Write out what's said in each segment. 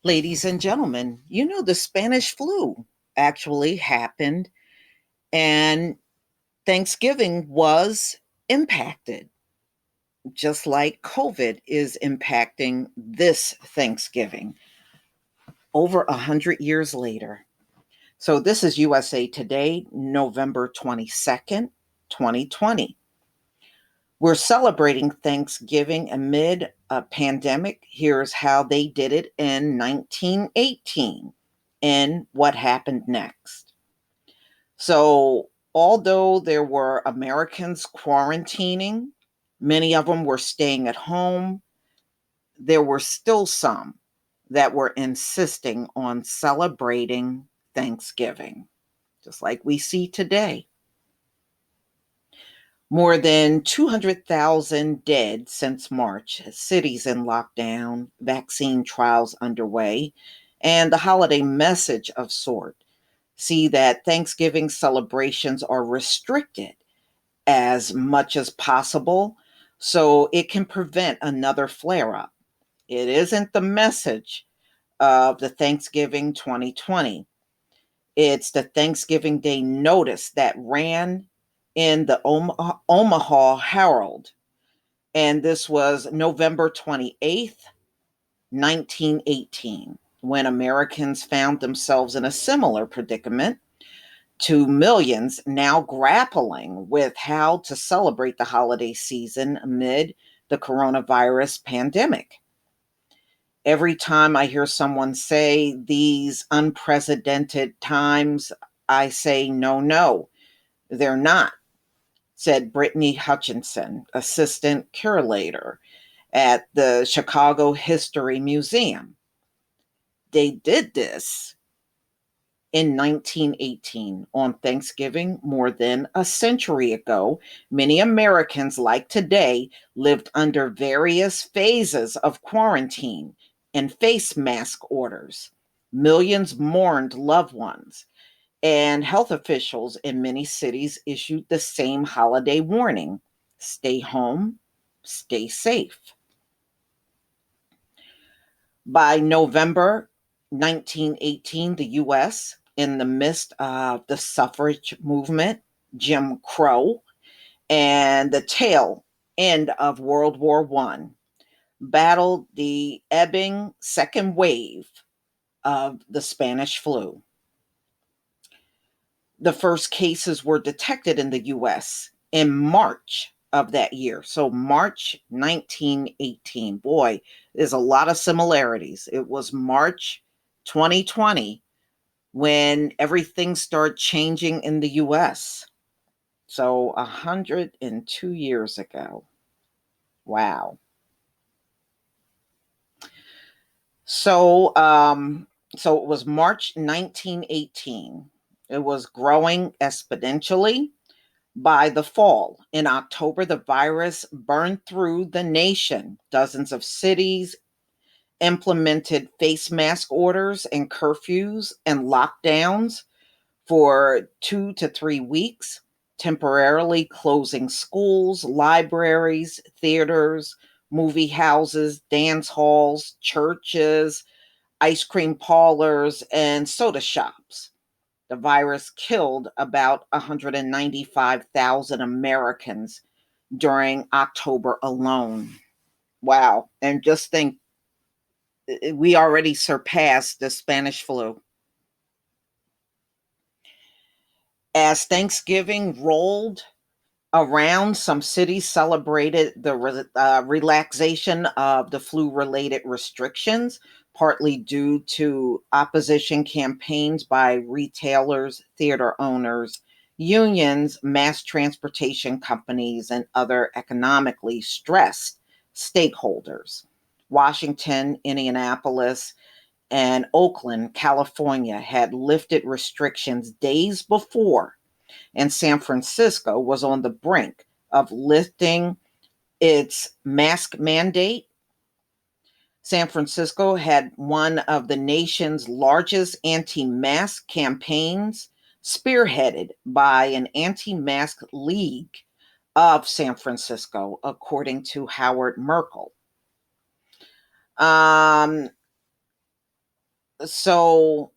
Ladies and gentlemen, the Spanish flu actually happened and Thanksgiving was impacted, just like COVID is impacting this Thanksgiving over 100 years later. So, this is USA Today, November 22nd, 2020. We're celebrating Thanksgiving amid a pandemic. Here's how they did it in 1918 and what happened next. So, although there were Americans quarantining, many of them were staying at home, there were still some that were insisting on celebrating Thanksgiving, just like we see today. More than 200,000 dead since March, cities in lockdown, vaccine trials underway, and the holiday message of sort see that Thanksgiving celebrations are restricted as much as possible so it can prevent another flare up. It isn't the message of the Thanksgiving 2020. It's the Thanksgiving Day notice that ran in the Omaha Herald. And this was November 28th, 1918, when Americans found themselves in a similar predicament to millions now grappling with how to celebrate the holiday season amid the coronavirus pandemic. Every time I hear someone say these unprecedented times, I say, no, no, they're not, said Brittany Hutchinson, assistant curator at the Chicago History Museum. They did this in 1918 on Thanksgiving more than a century ago. Many Americans, like today, lived under various phases of quarantine and face mask orders. Millions mourned loved ones, and health officials in many cities issued the same holiday warning: stay home, stay safe. By November 1918, the U.S., in the midst of the suffrage movement, Jim Crow, and the tail end of World War I, battled the ebbing second wave of the Spanish flu. The first cases were detected in the US in March of that year. So, March 1918. Boy, there's a lot of similarities. It was March 2020 when everything started changing in the US. So, 102 years ago. Wow. So, so it was March 1918. It was growing exponentially. By the fall, in October, the virus burned through the nation. Dozens of cities implemented face mask orders and curfews and lockdowns for 2 to 3 weeks, temporarily closing schools, libraries, theaters, movie houses, dance halls, churches, ice cream parlors, and soda shops. The virus killed about 195,000 Americans during October alone. Wow. And just think, we already surpassed the Spanish flu. As Thanksgiving rolled around, some cities celebrated the relaxation of the flu related restrictions, partly due to opposition campaigns by retailers, theater owners, unions, mass transportation companies, and other economically stressed stakeholders. Washington, Indianapolis, and Oakland, California had lifted restrictions days before, and San Francisco was on the brink of lifting its mask mandate. San Francisco had one of the nation's largest anti mask campaigns, spearheaded by an anti mask league of San Francisco, according to Howard Merkel. Um, So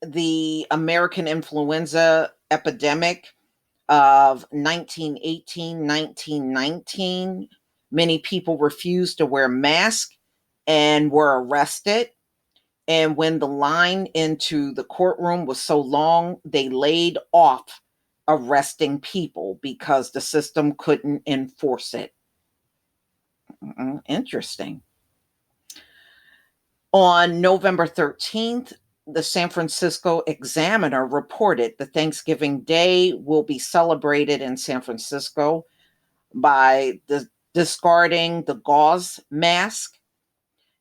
the American influenza epidemic of 1918, 1919, many people refused to wear masks and were arrested. And when the line into the courtroom was so long, they laid off arresting people because the system couldn't enforce it. Interesting. On November 13th, the San Francisco Examiner reported the Thanksgiving Day will be celebrated in San Francisco by discarding the gauze mask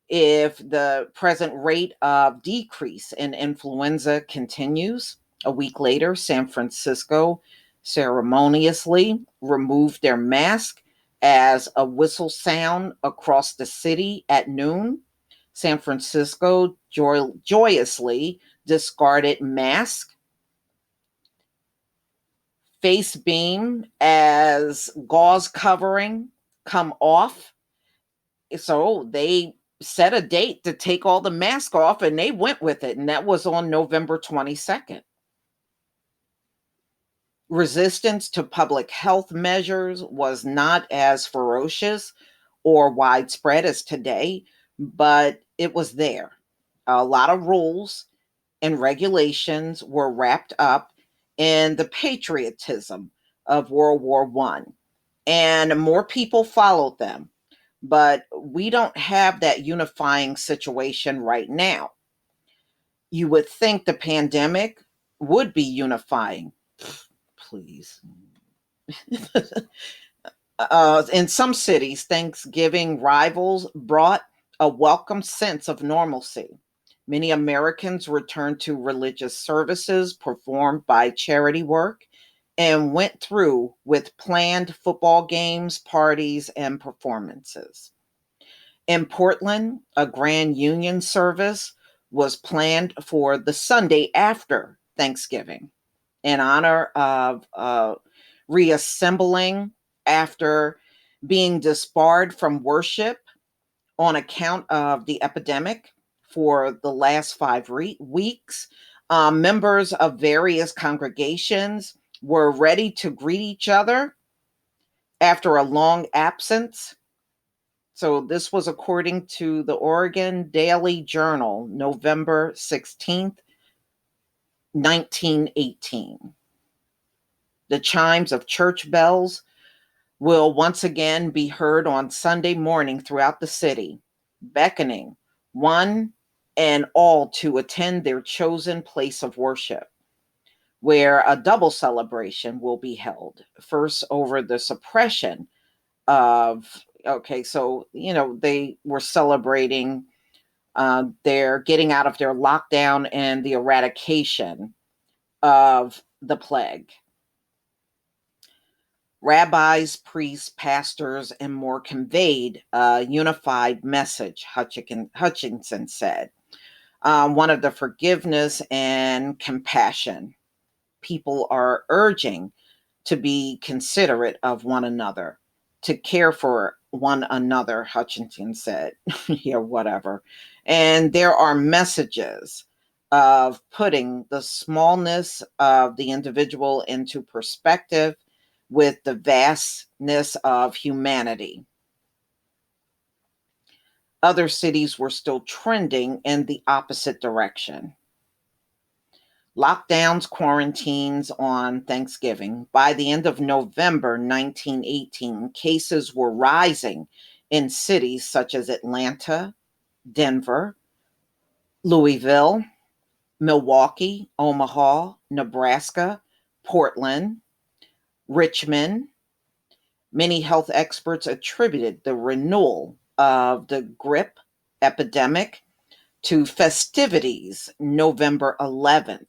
if the present rate of decrease in influenza continues. A week later, San Francisco ceremoniously removed their mask as a whistle sound across the city at noon. San Francisco joyously discarded mask, face beam as gauze covering come off. So they set a date to take all the mask off and they went with it. And that was on November 22nd. Resistance to public health measures was not as ferocious or widespread as today, but it was there. A lot of rules and regulations were wrapped up in the patriotism of World War One, and more people followed them. But we don't have that unifying situation right now. You would think the pandemic would be unifying. Please. In some cities, Thanksgiving rivals brought a welcome sense of normalcy. Many Americans returned to religious services performed by charity work and went through with planned football games, parties, and performances. In Portland, a grand union service was planned for the Sunday after Thanksgiving in honor of reassembling after being disbarred from worship on account of the epidemic for the last weeks. Members of various congregations were ready to greet each other after a long absence. So this was according to the Oregon Daily Journal, November 16th, 1918. The chimes of church bells will once again be heard on Sunday morning throughout the city, beckoning one and all to attend their chosen place of worship, where a double celebration will be held. First, over the suppression of, okay, so, they were celebrating their getting out of their lockdown and the eradication of the plague. Rabbis, priests, pastors, and more conveyed a unified message, Hutchinson said. One of the forgiveness and compassion. People are urging to be considerate of one another, to care for one another, Hutchinson said. Yeah, whatever. And there are messages of putting the smallness of the individual into perspective with the vastness of humanity. Other cities were still trending in the opposite direction. Lockdowns, quarantines on Thanksgiving. By the end of November 1918, cases were rising in cities such as Atlanta, Denver, Louisville, Milwaukee, Omaha, Nebraska, Portland, Richmond. Many health experts attributed the renewal of the grip epidemic to festivities November 11th,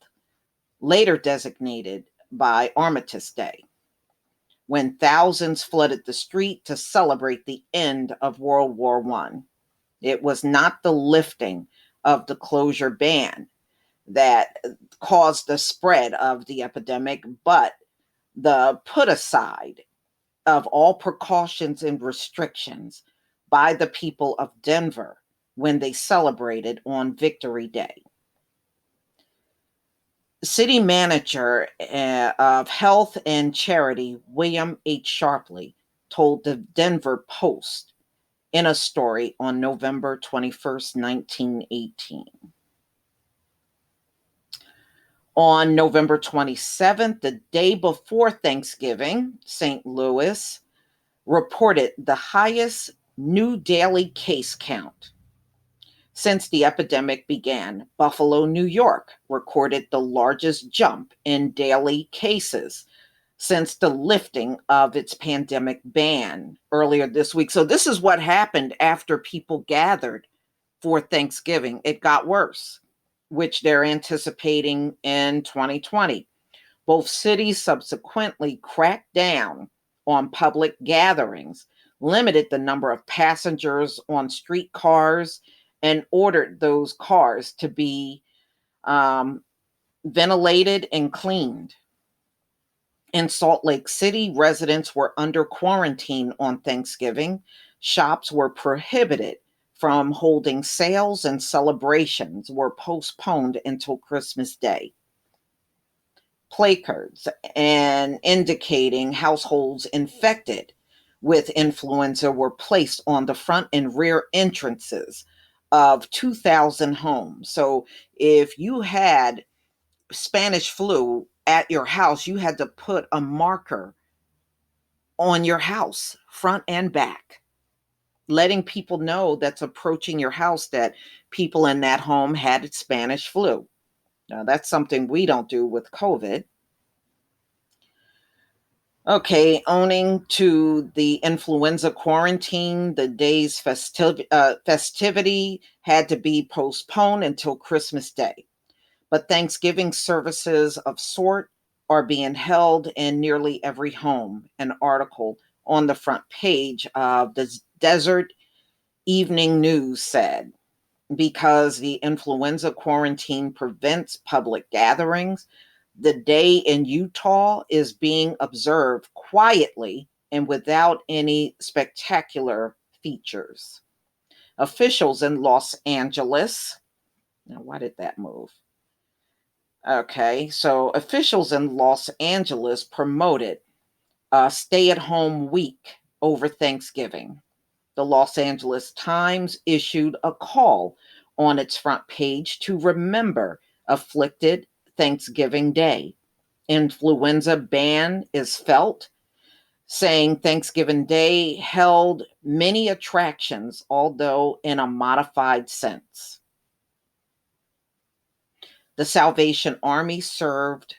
later designated by Armistice Day, when thousands flooded the street to celebrate the end of World War I. It was not the lifting of the closure ban that caused the spread of the epidemic, but the put aside of all precautions and restrictions by the people of Denver, when they celebrated on Victory Day. City manager of health and charity, William H. Sharpley, told the Denver Post in a story on November 21st, 1918. On November 27th, the day before Thanksgiving, St. Louis reported the highest new daily case count since the epidemic began. Buffalo, New York recorded the largest jump in daily cases since the lifting of its pandemic ban earlier this week. So, this is what happened after people gathered for Thanksgiving. It got worse, which they're anticipating in 2020. Both cities subsequently cracked down on public gatherings, limited the number of passengers on streetcars, and ordered those cars to be ventilated and cleaned. In Salt Lake City, residents were under quarantine on Thanksgiving. Shops were prohibited from holding sales, and celebrations were postponed until Christmas Day. Placards and indicating households infected with influenza were placed on the front and rear entrances of 2,000 homes. So if you had Spanish flu at your house, you had to put a marker on your house, front and back, letting people know that's approaching your house that people in that home had Spanish flu. Now, that's something we don't do with COVID. Okay, owing to the influenza quarantine, the day's festivity had to be postponed until Christmas Day. But Thanksgiving services of sort are being held in nearly every home. An article on the front page of the Desert Evening News said, because the influenza quarantine prevents public gatherings, the day in Utah is being observed quietly and without any spectacular features. Officials in Los Angeles, now why did that move? Okay, so officials in Los Angeles promoted a stay at home week over Thanksgiving. The Los Angeles Times issued a call on its front page to remember afflicted Thanksgiving Day. Influenza ban is felt, saying Thanksgiving Day held many attractions, although in a modified sense. The Salvation Army served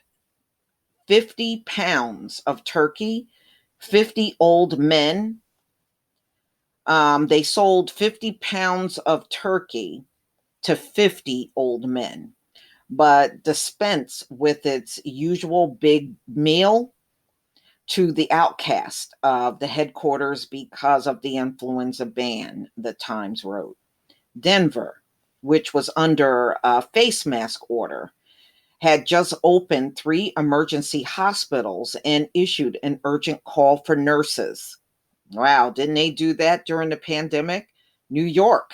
50 pounds of turkey, 50 old men. They sold 50 pounds of turkey to 50 old men, but dispense with its usual big meal to the outcast of the headquarters because of the influenza ban, the Times wrote. Denver, which was under a face mask order, had just opened 3 emergency hospitals and issued an urgent call for nurses. Wow, didn't they do that during the pandemic? New York.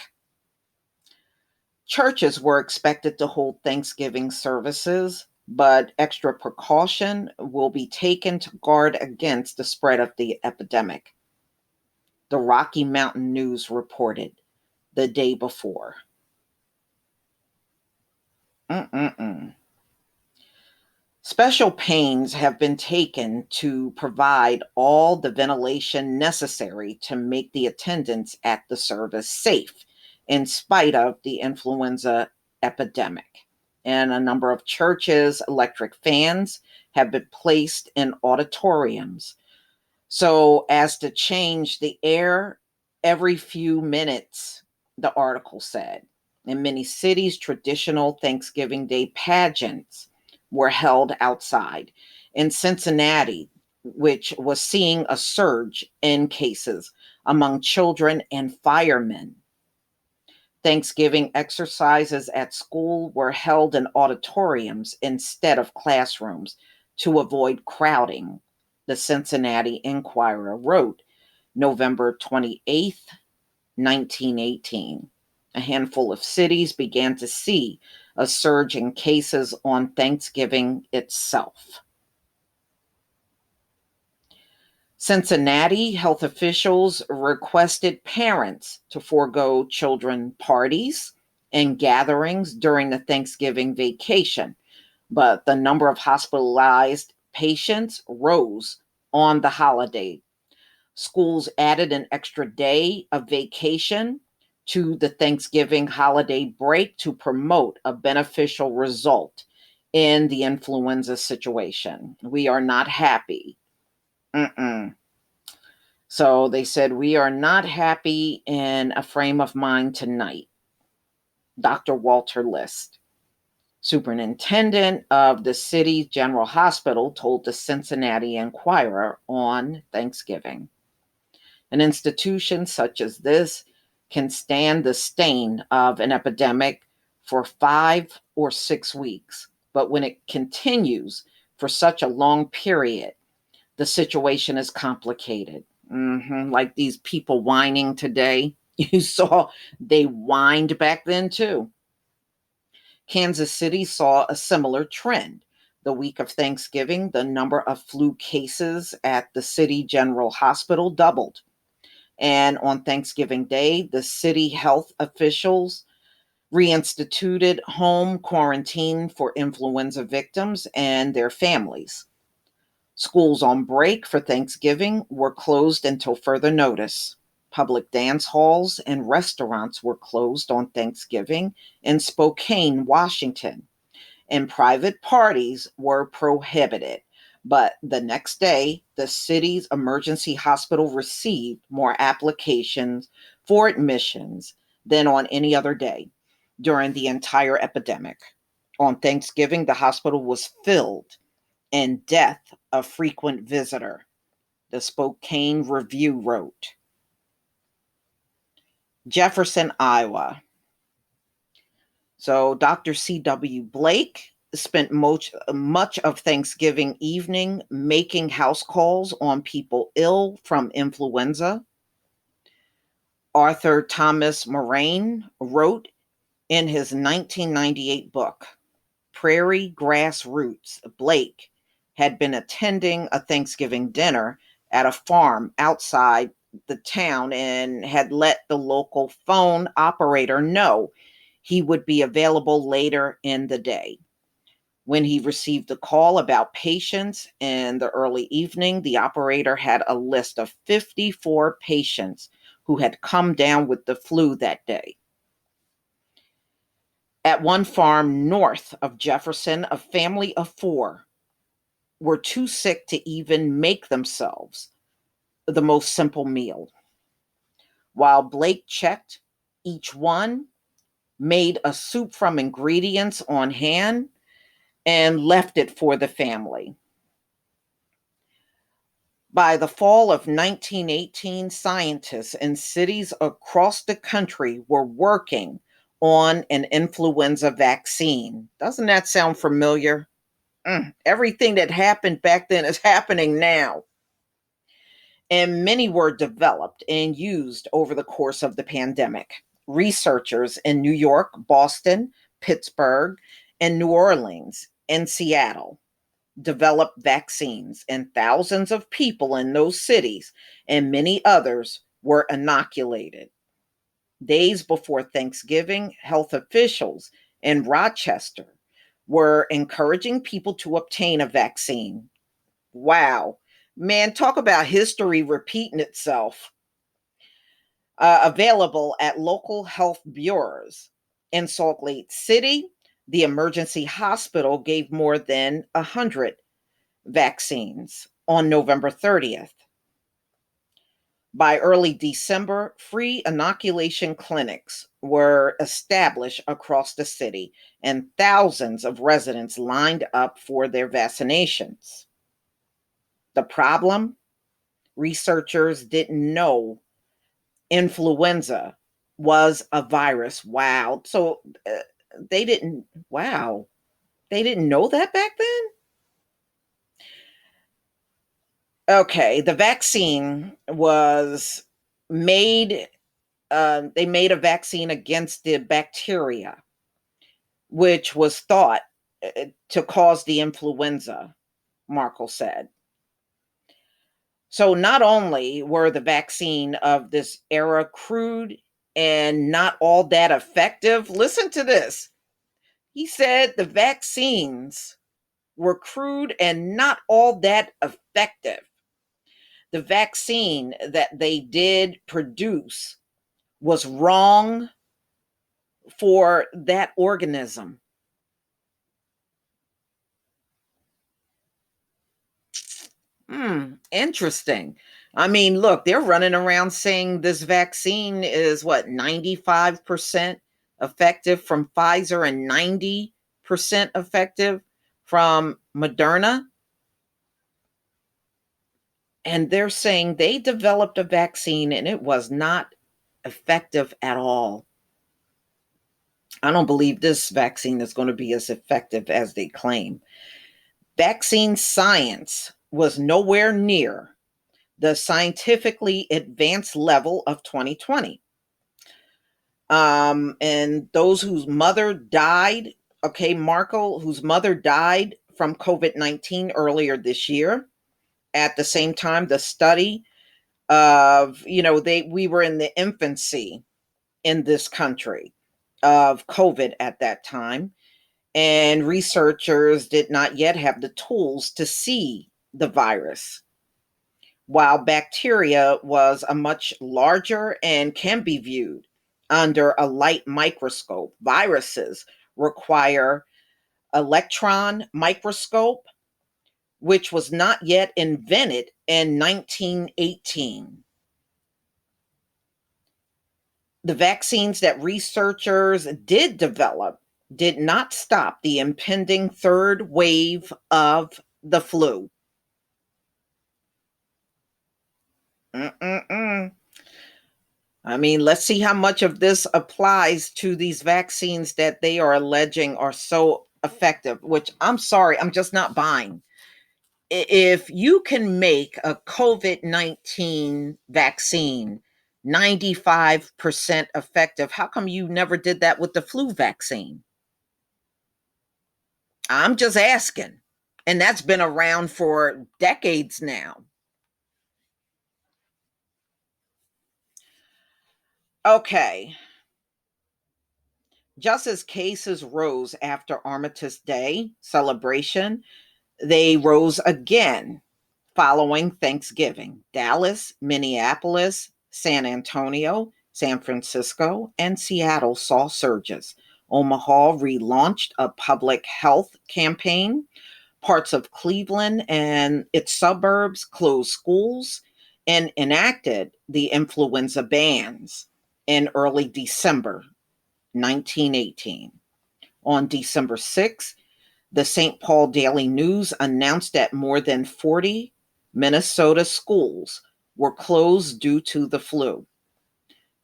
Churches were expected to hold Thanksgiving services, but extra precaution will be taken to guard against the spread of the epidemic. The Rocky Mountain News reported the day before. Special pains have been taken to provide all the ventilation necessary to make the attendance at the service safe, in spite of the influenza epidemic. In a number of churches, electric fans have been placed in auditoriums so as to change the air every few minutes, the article said. In many cities, traditional Thanksgiving Day pageants were held outside. In Cincinnati, which was seeing a surge in cases among children and firemen, Thanksgiving exercises at school were held in auditoriums instead of classrooms to avoid crowding, the Cincinnati Enquirer wrote November 28th, 1918. A handful of cities began to see a surge in cases on Thanksgiving itself. Cincinnati health officials requested parents to forego children parties and gatherings during the Thanksgiving vacation, but the number of hospitalized patients rose on the holiday. Schools added an extra day of vacation to the Thanksgiving holiday break to promote a beneficial result in the influenza situation. We are not happy. Mm-mm. So they said, we are not happy in a frame of mind tonight. Dr. Walter List, superintendent of the city's general hospital, told the Cincinnati Enquirer on Thanksgiving. An institution such as this can stand the stain of an epidemic for 5 or 6 weeks, but when it continues for such a long period, the situation is complicated. Like these people whining today. You saw they whined back then too. Kansas City saw a similar trend. The week of Thanksgiving, the number of flu cases at the city general hospital doubled. And on Thanksgiving Day, the city health officials reinstituted home quarantine for influenza victims and their families. Schools on break for Thanksgiving were closed until further notice. Public dance halls and restaurants were closed on Thanksgiving in Spokane, Washington, and private parties were prohibited. But the next day, the city's emergency hospital received more applications for admissions than on any other day during the entire epidemic. On Thanksgiving, the hospital was filled and death a frequent visitor, the Spokane Review wrote. Jefferson, Iowa. So Dr. C.W. Blake spent much of Thanksgiving evening making house calls on people ill from influenza. Arthur Thomas Moraine wrote in his 1998 book, Prairie Grass Roots, Blake had been attending a Thanksgiving dinner at a farm outside the town and had let the local phone operator know he would be available later in the day. When he received a call about patients in the early evening, the operator had a list of 54 patients who had come down with the flu that day. At one farm north of Jefferson, a family of 4 were too sick to even make themselves the most simple meal. While Blake checked, each one made a soup from ingredients on hand and left it for the family. By the fall of 1918, scientists in cities across the country were working on an influenza vaccine. Doesn't that sound familiar? Everything that happened back then is happening now. And many were developed and used over the course of the pandemic. Researchers in New York, Boston, Pittsburgh, and New Orleans and Seattle developed vaccines, and thousands of people in those cities and many others were inoculated. Days before Thanksgiving, health officials in Rochester were encouraging people to obtain a vaccine. Wow. Man, talk about history repeating itself. Available at local health bureaus. In Salt Lake City, the emergency hospital gave more than 100 vaccines on November 30th. By early December, free inoculation clinics were established across the city, and thousands of residents lined up for their vaccinations. The problem? Researchers didn't know influenza was a virus. Wow. So wow. They didn't know that back then? Okay, the vaccine was made They made a vaccine against the bacteria, which was thought to cause the influenza, Markle said. So not only were the vaccine of this era crude and not all that effective, listen to this. He said the vaccines were crude and not all that effective. The vaccine that they did produce was wrong for that organism. Interesting. I mean, look, they're running around saying this vaccine is what, 95% effective from Pfizer and 90% effective from Moderna. And they're saying they developed a vaccine and it was not effective at all. I don't believe this vaccine is going to be as effective as they claim. Vaccine science was nowhere near the scientifically advanced level of 2020. And those whose mother died, okay, Markle, whose mother died from COVID-19 earlier this year. At the same time, the study of, we were in the infancy in this country of COVID at that time. And researchers did not yet have the tools to see the virus, while bacteria was a much larger and can be viewed under a light microscope. Viruses require electron microscope, which was not yet invented in 1918. The vaccines that researchers did develop did not stop the impending third wave of the flu. Mm-mm-mm. I mean, let's see how much of this applies to these vaccines that they are alleging are so effective, which I'm sorry, I'm just not buying. If you can make a COVID-19 vaccine 95% effective, how come you never did that with the flu vaccine? I'm just asking. And that's been around for decades now. Okay. Just as cases rose after Armistice Day celebration, they rose again following Thanksgiving. Dallas, Minneapolis, San Antonio, San Francisco, and Seattle saw surges. Omaha relaunched a public health campaign. Parts of Cleveland and its suburbs closed schools and enacted the influenza bans in early December 1918. On December 6th, the St. Paul Daily News announced that more than 40 Minnesota schools were closed due to the flu.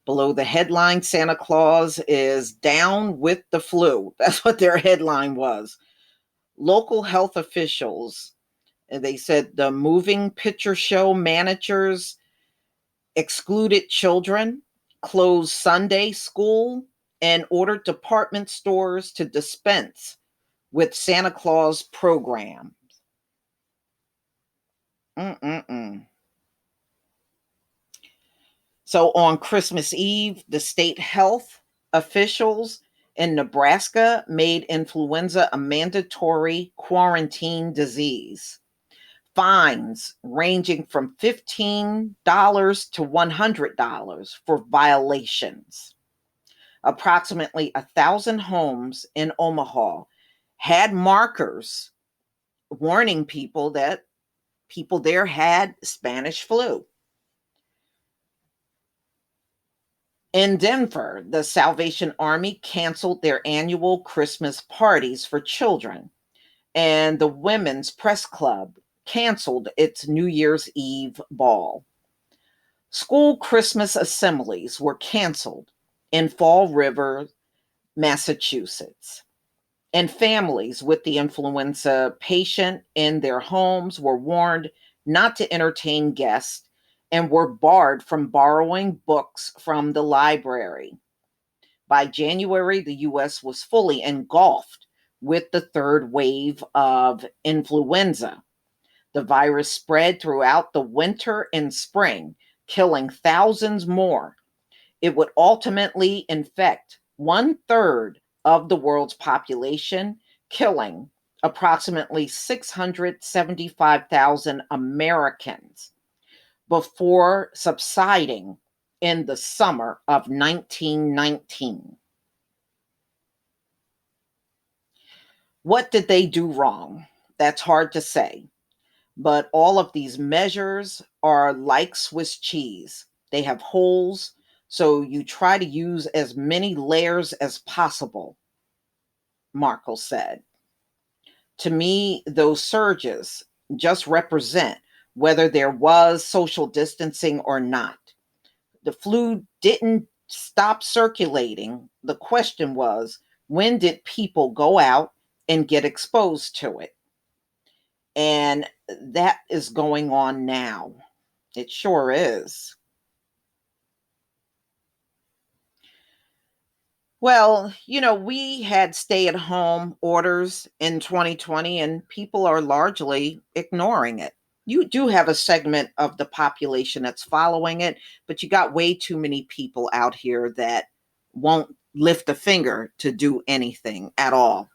Below the headline, Santa Claus is down with the flu. That's what their headline was. Local health officials, they said the moving picture show managers excluded children, closed Sunday school, and ordered department stores to dispense with Santa Claus program. Mm-mm-mm. So on Christmas Eve, the state health officials in Nebraska made influenza a mandatory quarantine disease. Fines ranging from $15 to $100 for violations. Approximately 1,000 homes in Omaha had markers warning people that people there had Spanish flu. In Denver, the Salvation Army canceled their annual Christmas parties for children, and the Women's Press Club canceled its New Year's Eve ball. School Christmas assemblies were canceled in Fall River, Massachusetts, and families with the influenza patient in their homes were warned not to entertain guests and were barred from borrowing books from the library. By January, the US was fully engulfed with the third wave of influenza. The virus spread throughout the winter and spring, killing thousands more. It would ultimately infect one third of the world's population, killing approximately 675,000 Americans before subsiding in the summer of 1919. What did they do wrong? That's hard to say. But all of these measures are like Swiss cheese. They have holes, so you try to use as many layers as possible, Markle said. To me, those surges just represent whether there was social distancing or not. The flu didn't stop circulating. The question was, when did people go out and get exposed to it? And that is going on now. It sure is. Well, we had stay at home orders in 2020, and people are largely ignoring it. You do have a segment of the population that's following it, but you got way too many people out here that won't lift a finger to do anything at all.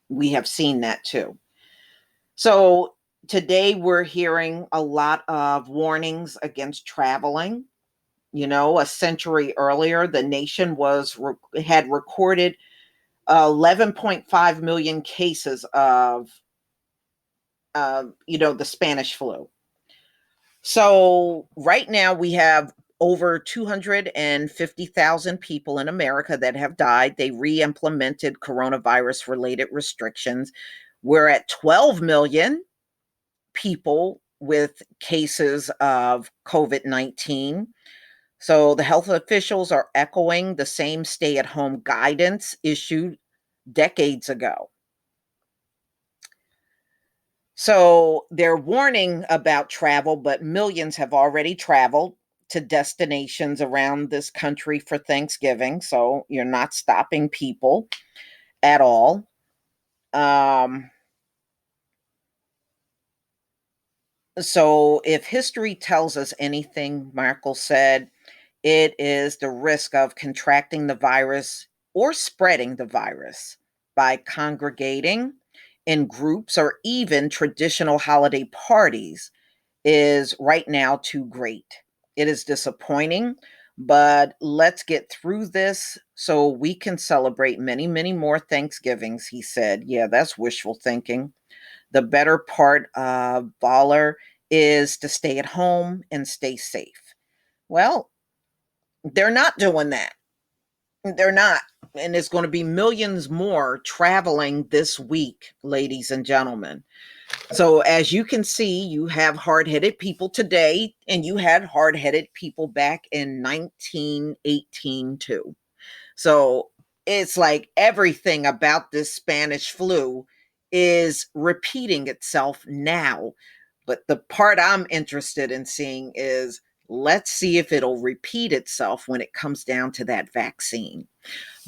We have seen that too. So today we're hearing a lot of warnings against traveling. A century earlier, the nation had recorded 11.5 million cases of, the Spanish flu. So right now we have over 250,000 people in America that have died. They re-implemented coronavirus-related restrictions. We're at 12 million people with cases of COVID-19. So the health officials are echoing the same stay-at-home guidance issued decades ago. So they're warning about travel, but millions have already traveled to destinations around this country for Thanksgiving. So you're not stopping people at all. So if history tells us anything, Markle said, it is the risk of contracting the virus or spreading the virus by congregating in groups or even traditional holiday parties is right now too great. It is disappointing, but let's get through this so we can celebrate many, many more Thanksgivings, he said. Yeah, that's wishful thinking. The better part of Baller is to stay at home and stay safe. Well, they're not doing that. They're not. And there's going to be millions more traveling this week, ladies and gentlemen. So, as you can see, you have hard headed people today, and you had hard headed people back in 1918 too. So, it's like everything about this Spanish flu is repeating itself now. But the part I'm interested in seeing is, let's see if it'll repeat itself when it comes down to that vaccine.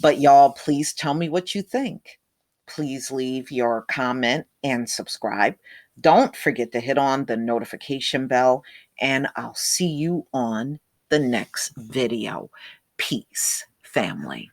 But y'all, please tell me what you think. Please leave your comment and subscribe. Don't forget to hit on the notification bell, and I'll see you on the next video. Peace, family.